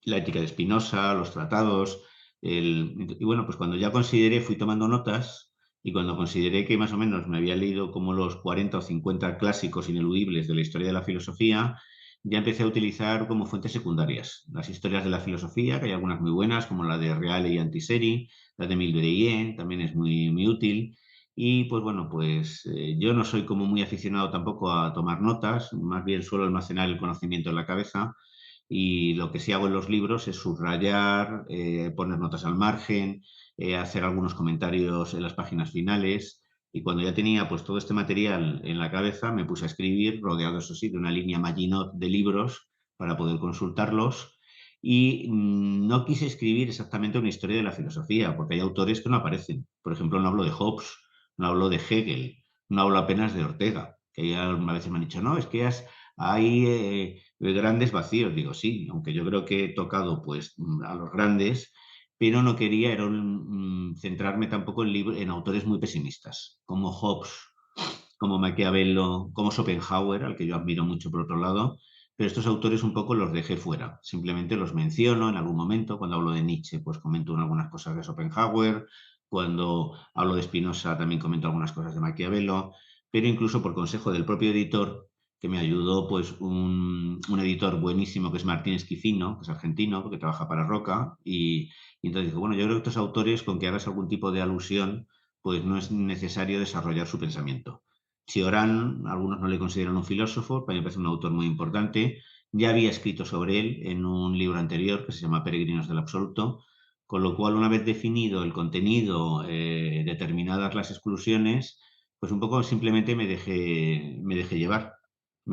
la Ética de Spinoza, los tratados. Y bueno, pues cuando ya consideré, fui tomando notas y cuando consideré que más o menos me había leído como los 40 o 50 clásicos ineludibles de la historia de la filosofía, ya empecé a utilizar como fuentes secundarias las historias de la filosofía, que hay algunas muy buenas, como la de Reale y Antiseri, la de Milbereyen, también es muy útil. Y pues bueno, pues yo no soy como muy aficionado tampoco a tomar notas, más bien suelo almacenar el conocimiento en la cabeza y lo que sí hago en los libros es subrayar, poner notas al margen, hacer algunos comentarios en las páginas finales. Y cuando ya tenía pues todo este material en la cabeza, me puse a escribir, rodeado eso sí, de una línea Maginot de libros para poder consultarlos. Y no quise escribir exactamente una historia de la filosofía, porque hay autores que no aparecen. Por ejemplo, no hablo de Hobbes, no hablo de Hegel, no hablo apenas de Ortega, que ya a veces me han dicho, no, es que hay grandes vacíos. Digo, sí, aunque yo creo que he tocado pues a los grandes, pero no quería era centrarme tampoco en autores muy pesimistas, como Hobbes, como Maquiavelo, como Schopenhauer, al que yo admiro mucho por otro lado, pero estos autores un poco los dejé fuera. Simplemente los menciono en algún momento. Cuando hablo de Nietzsche, pues comento algunas cosas de Schopenhauer. Cuando hablo de Spinoza, también comento algunas cosas de Maquiavelo. Pero incluso por consejo del propio editor, que me ayudó, pues un editor buenísimo que es Martín Esquifino, que es argentino, que trabaja para Roca. Y entonces dijo, bueno, yo creo que estos autores, con que hagas algún tipo de alusión, pues no es necesario desarrollar su pensamiento. Cioran, algunos no le consideran un filósofo, para mí me parece un autor muy importante. Ya había escrito sobre él en un libro anterior que se llama Peregrinos del Absoluto, con lo cual, una vez definido el contenido, determinadas las exclusiones, pues un poco simplemente me dejé llevar.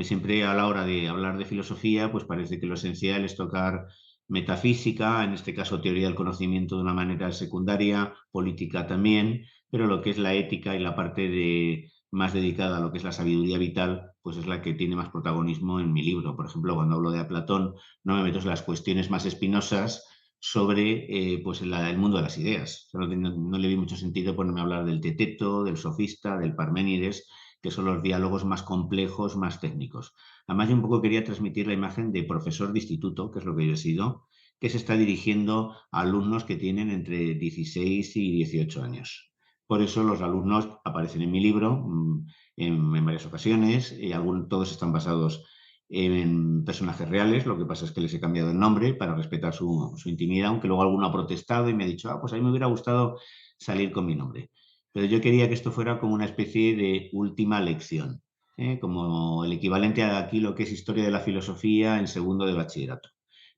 Siempre a la hora de hablar de filosofía, pues parece que lo esencial es tocar metafísica, en este caso teoría del conocimiento de una manera secundaria, política también, pero lo que es la ética y la parte más dedicada a lo que es la sabiduría vital, pues es la que tiene más protagonismo en mi libro. Por ejemplo, cuando hablo de Platón, no me meto en las cuestiones más espinosas sobre pues el mundo de las ideas. No le vi mucho sentido ponerme a hablar del teteto, del sofista, del Parménides, que son los diálogos más complejos, más técnicos. Además, yo un poco quería transmitir la imagen de profesor de instituto, que es lo que yo he sido, que se está dirigiendo a alumnos que tienen entre 16 y 18 años. Por eso los alumnos aparecen en mi libro en varias ocasiones, y todos están basados en personajes reales, lo que pasa es que les he cambiado el nombre para respetar su intimidad, aunque luego alguno ha protestado y me ha dicho, pues a mí me hubiera gustado salir con mi nombre. Pero yo quería que esto fuera como una especie de última lección, como el equivalente a aquí lo que es historia de la filosofía en segundo de bachillerato,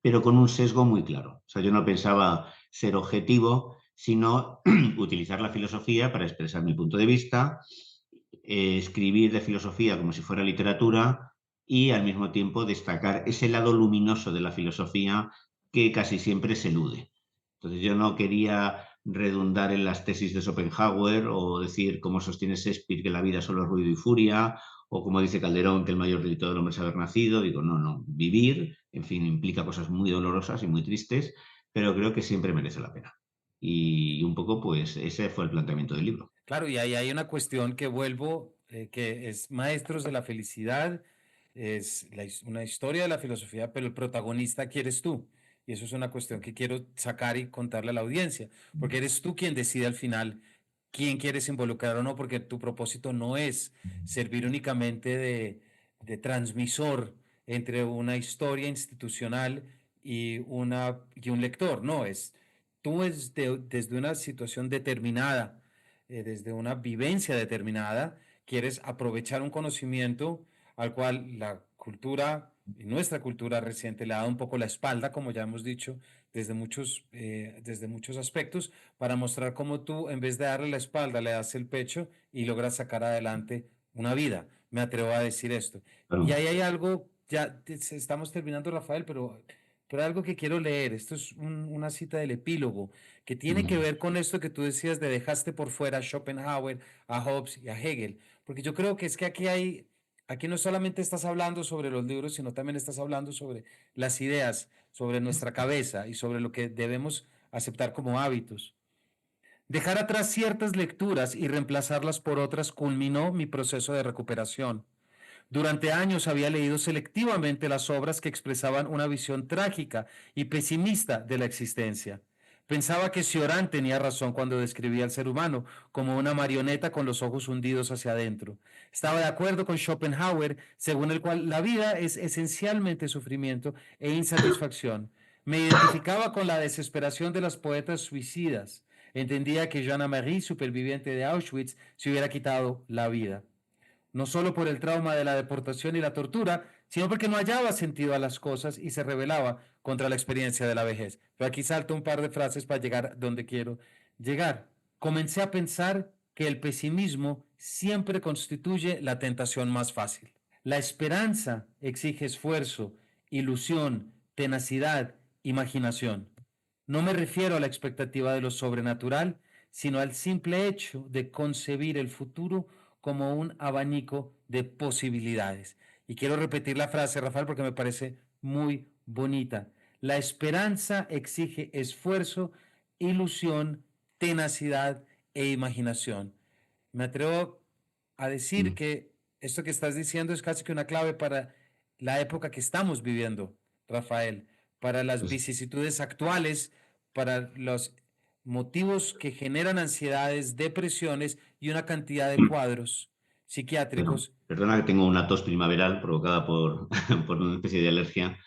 pero con un sesgo muy claro. O sea, yo no pensaba ser objetivo, sino utilizar la filosofía para expresar mi punto de vista, escribir de filosofía como si fuera literatura y al mismo tiempo destacar ese lado luminoso de la filosofía que casi siempre se elude. Entonces yo no quería redundar en las tesis de Schopenhauer o decir cómo sostiene Shakespeare que la vida solo es ruido y furia o como dice Calderón que el mayor delito del hombre es haber nacido. Digo, no, vivir, en fin, implica cosas muy dolorosas y muy tristes, pero creo que siempre merece la pena. Y un poco, pues, ese fue el planteamiento del libro. Claro, y ahí hay una cuestión que vuelvo, que es Maestros de la Felicidad, es una historia de la filosofía, pero el protagonista aquí eres tú. Y eso es una cuestión que quiero sacar y contarle a la audiencia, porque eres tú quien decide al final quién quieres involucrar o no, porque tu propósito no es servir únicamente de transmisor entre una historia institucional y un lector, no, es tú desde una situación determinada, desde una vivencia determinada, quieres aprovechar un conocimiento al cual la cultura y nuestra cultura reciente le ha dado un poco la espalda, como ya hemos dicho, desde muchos aspectos, para mostrar cómo tú, en vez de darle la espalda, le das el pecho y logras sacar adelante una vida. Me atrevo a decir esto. Y Claro. ahí hay algo, estamos terminando, Rafael, pero algo que quiero leer. Esto es una cita del epílogo que tiene que Mm, ver con esto que tú decías de dejaste por fuera a Schopenhauer, a Hobbes y a Hegel. Porque yo creo que es que aquí no solamente estás hablando sobre los libros, sino también estás hablando sobre las ideas, sobre nuestra cabeza y sobre lo que debemos aceptar como hábitos. Dejar atrás ciertas lecturas y reemplazarlas por otras culminó mi proceso de recuperación. Durante años había leído selectivamente las obras que expresaban una visión trágica y pesimista de la existencia. Pensaba que Cioran tenía razón cuando describía al ser humano como una marioneta con los ojos hundidos hacia adentro. Estaba de acuerdo con Schopenhauer, según el cual la vida es esencialmente sufrimiento e insatisfacción. Me identificaba con la desesperación de las poetas suicidas. Entendía que Jeanne Marie, superviviente de Auschwitz, se hubiera quitado la vida no solo por el trauma de la deportación y la tortura, sino porque no hallaba sentido a las cosas y se rebelaba contra la experiencia de la vejez. Pero aquí salto un par de frases para llegar donde quiero llegar. Comencé a pensar que el pesimismo siempre constituye la tentación más fácil. La esperanza exige esfuerzo, ilusión, tenacidad, imaginación. No me refiero a la expectativa de lo sobrenatural, sino al simple hecho de concebir el futuro como un abanico de posibilidades. Y quiero repetir la frase, Rafael, porque me parece muy bonita. La esperanza exige esfuerzo, ilusión, tenacidad e imaginación. Me atrevo a decir mm, que esto que estás diciendo es casi que una clave para la época que estamos viviendo, Rafael, para las pues, vicisitudes actuales, para los motivos que generan ansiedades, depresiones y una cantidad de cuadros psiquiátricos. perdona que tengo una tos primaveral provocada por, por una especie de alergia.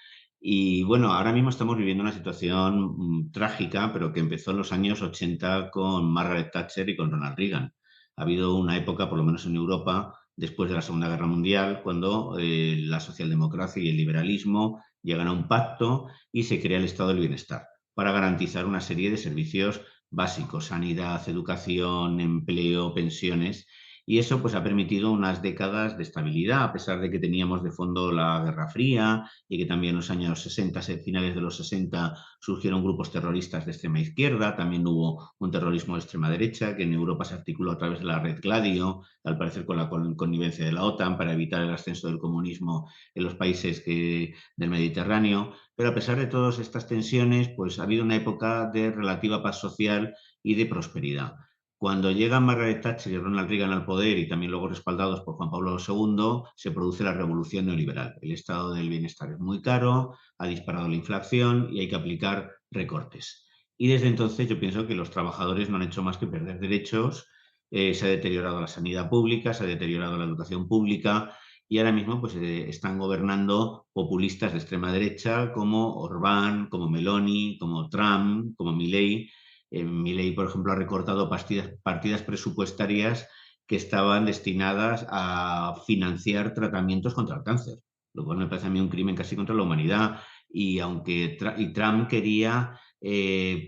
Y bueno, ahora mismo estamos viviendo una situación trágica, pero que empezó en los años 80 con Margaret Thatcher y con Ronald Reagan. Ha habido una época, por lo menos en Europa, después de la Segunda Guerra Mundial, cuando la socialdemocracia y el liberalismo llegan a un pacto y se crea el Estado del Bienestar para garantizar una serie de servicios básicos, sanidad, educación, empleo, pensiones. Y eso pues ha permitido unas décadas de estabilidad, a pesar de que teníamos de fondo la Guerra Fría y que también en los años 60, finales de los 60, surgieron grupos terroristas de extrema izquierda, también hubo un terrorismo de extrema derecha que en Europa se articuló a través de la Red Gladio, al parecer con la connivencia de la OTAN para evitar el ascenso del comunismo en los países del Mediterráneo. Pero a pesar de todas estas tensiones, pues ha habido una época de relativa paz social y de prosperidad. Cuando llegan Margaret Thatcher y Ronald Reagan al poder y también luego respaldados por Juan Pablo II, se produce la revolución neoliberal. El estado del bienestar es muy caro, ha disparado la inflación y hay que aplicar recortes. Y desde entonces yo pienso que los trabajadores no han hecho más que perder derechos, se ha deteriorado la sanidad pública, se ha deteriorado la educación pública y ahora mismo pues, están gobernando populistas de extrema derecha como Orbán, como Meloni, como Trump, como Milei. Milei, por ejemplo, ha recortado partidas presupuestarias que estaban destinadas a financiar tratamientos contra el cáncer, lo cual me parece a mí un crimen casi contra la humanidad. Y aunque Trump quería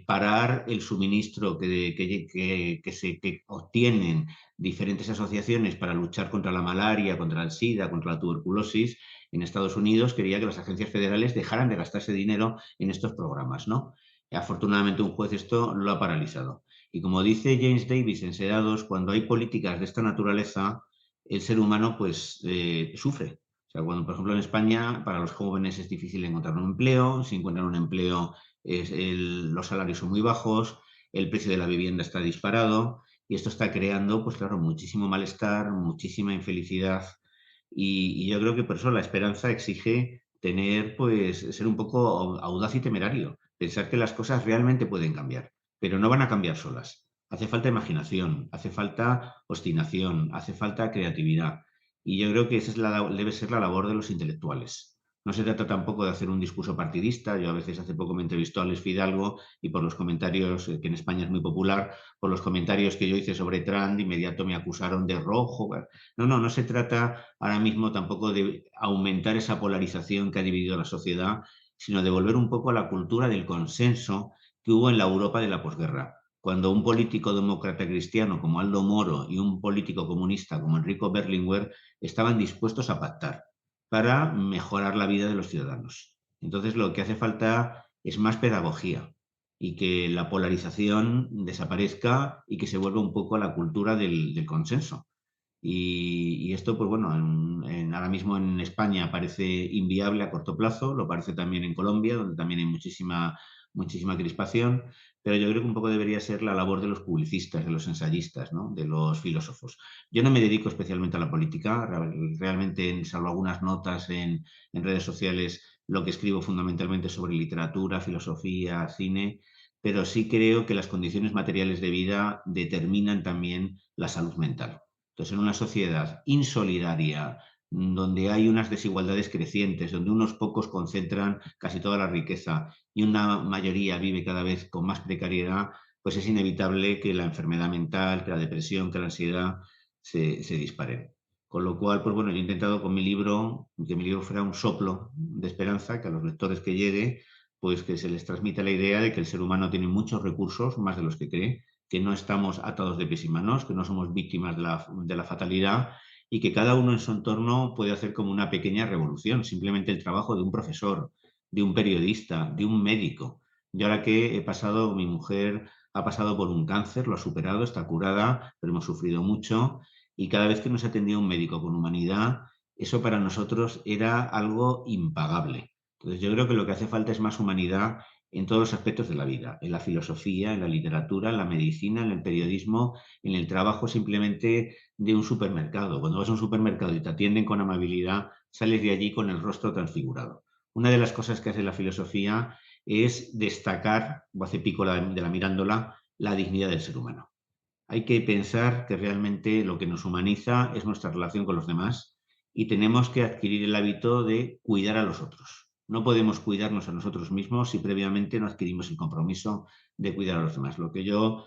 parar el suministro que obtienen diferentes asociaciones para luchar contra la malaria, contra el SIDA, contra la tuberculosis, en Estados Unidos quería que las agencias federales dejaran de gastarse dinero en estos programas, ¿no? Afortunadamente un juez esto lo ha paralizado. Y como dice James Davis en Sedados, cuando hay políticas de esta naturaleza, el ser humano pues sufre. O sea, cuando por ejemplo en España para los jóvenes es difícil encontrar un empleo, si encuentran un empleo los salarios son muy bajos, el precio de la vivienda está disparado y esto está creando pues claro muchísimo malestar, muchísima infelicidad y yo creo que por eso la esperanza exige tener, pues, ser un poco audaz y temerario, pensar que las cosas realmente pueden cambiar, pero no van a cambiar solas. Hace falta imaginación, hace falta obstinación, hace falta creatividad. Y yo creo que esa debe ser la labor de los intelectuales. No se trata tampoco de hacer un discurso partidista. Yo a veces hace poco me entrevistó a Alex Fidalgo y por los comentarios, que en España es muy popular, por los comentarios que yo hice sobre Trump, de inmediato me acusaron de rojo. No, no, no se trata ahora mismo tampoco de aumentar esa polarización que ha dividido la sociedad, sino de volver un poco a la cultura del consenso que hubo en la Europa de la posguerra. Cuando un político demócrata cristiano como Aldo Moro y un político comunista como Enrico Berlinguer estaban dispuestos a pactar para mejorar la vida de los ciudadanos. Entonces, lo que hace falta es más pedagogía y que la polarización desaparezca y que se vuelva un poco a la cultura del consenso. Y esto, pues bueno, ahora mismo en España parece inviable a corto plazo, lo parece también en Colombia, donde también hay muchísima crispación, pero yo creo que un poco debería ser la labor de los publicistas, de los ensayistas, ¿no? De los filósofos. Yo no me dedico especialmente a la política, realmente, salvo algunas notas en redes sociales, lo que escribo fundamentalmente sobre literatura, filosofía, cine, pero sí creo que las condiciones materiales de vida determinan también la salud mental. Entonces, en una sociedad insolidaria, donde hay unas desigualdades crecientes, donde unos pocos concentran casi toda la riqueza y una mayoría vive cada vez con más precariedad, pues es inevitable que la enfermedad mental, que la depresión, que la ansiedad se disparen. Con lo cual, pues bueno, yo he intentado con mi libro, que mi libro fuera un soplo de esperanza, que a los lectores que llegue, pues que se les transmita la idea de que el ser humano tiene muchos recursos, más de los que cree, que no estamos atados de pies y manos, que no somos víctimas de la fatalidad y que cada uno en su entorno puede hacer como una pequeña revolución, simplemente el trabajo de un profesor, de un periodista, de un médico. Yo ahora que he pasado, mi mujer ha pasado por un cáncer, lo ha superado, está curada, pero hemos sufrido mucho y cada vez que nos atendía un médico con humanidad, eso para nosotros era algo impagable. Entonces yo creo que lo que hace falta es más humanidad en todos los aspectos de la vida, en la filosofía, en la literatura, en la medicina, en el periodismo, en el trabajo simplemente de un supermercado. Cuando vas a un supermercado y te atienden con amabilidad, sales de allí con el rostro transfigurado. Una de las cosas que hace la filosofía es destacar, o hace pico de la mirándola, la dignidad del ser humano. Hay que pensar que realmente lo que nos humaniza es nuestra relación con los demás y tenemos que adquirir el hábito de cuidar a los otros. No podemos cuidarnos a nosotros mismos si previamente no adquirimos el compromiso de cuidar a los demás. Lo que yo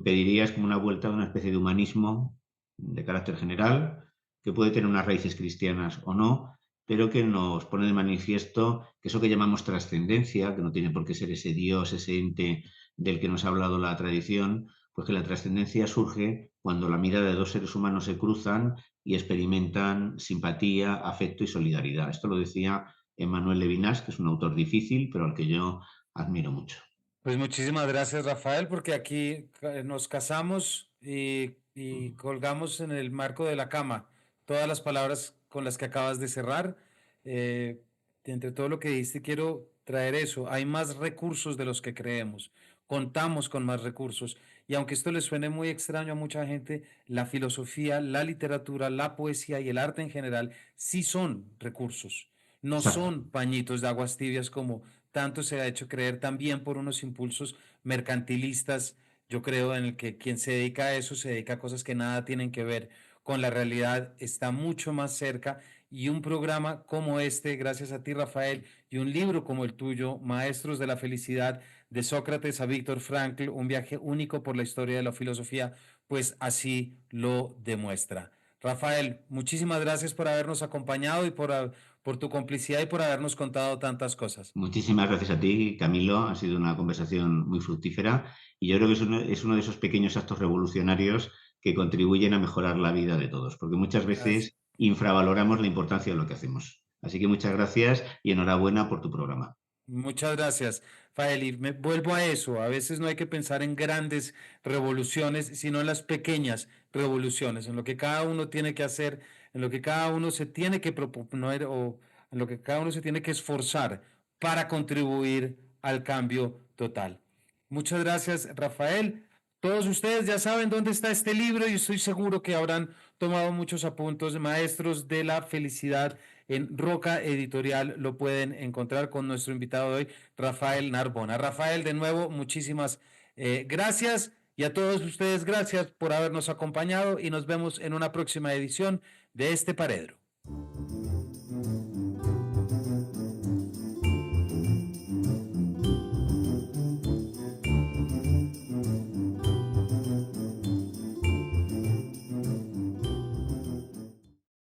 pediría es como una vuelta a una especie de humanismo de carácter general, que puede tener unas raíces cristianas o no, pero que nos pone de manifiesto que eso que llamamos trascendencia, que no tiene por qué ser ese Dios, ese ente del que nos ha hablado la tradición, pues que la trascendencia surge cuando la mirada de dos seres humanos se cruzan y experimentan simpatía, afecto y solidaridad. Esto lo decía Emmanuel Levinas, que es un autor difícil, pero al que yo admiro mucho. Pues muchísimas gracias, Rafael, porque aquí nos casamos y colgamos en el marco de la cama todas las palabras con las que acabas de cerrar. Eh, entre todo lo que dijiste, quiero traer eso. Hay más recursos de los que creemos. Contamos con más recursos. Y aunque esto le suene muy extraño a mucha gente, la filosofía, la literatura, la poesía y el arte en general sí son recursos. No Exacto. son pañitos de aguas tibias como tanto se ha hecho creer también por unos impulsos mercantilistas. Yo creo en el que quien se dedica a eso se dedica a cosas que nada tienen que ver con la realidad, está mucho más cerca y un programa como este, gracias a ti, Rafael, y un libro como el tuyo, Maestros de la Felicidad, de Sócrates a Víctor Frankl, un viaje único por la historia de la filosofía, pues así lo demuestra. Rafael, muchísimas gracias por habernos acompañado y por tu complicidad y por habernos contado tantas cosas. Muchísimas gracias a ti, Camilo. Ha sido una conversación muy fructífera y yo creo que es uno de esos pequeños actos revolucionarios que contribuyen a mejorar la vida de todos, porque muchas As- veces infravaloramos la importancia de lo que hacemos. Así que muchas gracias y enhorabuena por tu programa. Muchas gracias, Fael. Y me vuelvo a eso. A veces no hay que pensar en grandes revoluciones, sino en las pequeñas revoluciones, en lo que cada uno tiene que hacer, en lo que cada uno se tiene que proponer o en lo que cada uno se tiene que esforzar para contribuir al cambio total. Muchas gracias, Rafael. Todos ustedes ya saben dónde está este libro y estoy seguro que habrán tomado muchos apuntes. Maestros de la Felicidad en Roca Editorial lo pueden encontrar con nuestro invitado de hoy, Rafael Narbona. Rafael, de nuevo, muchísimas gracias y a todos ustedes gracias por habernos acompañado y nos vemos en una próxima edición de este Paredro.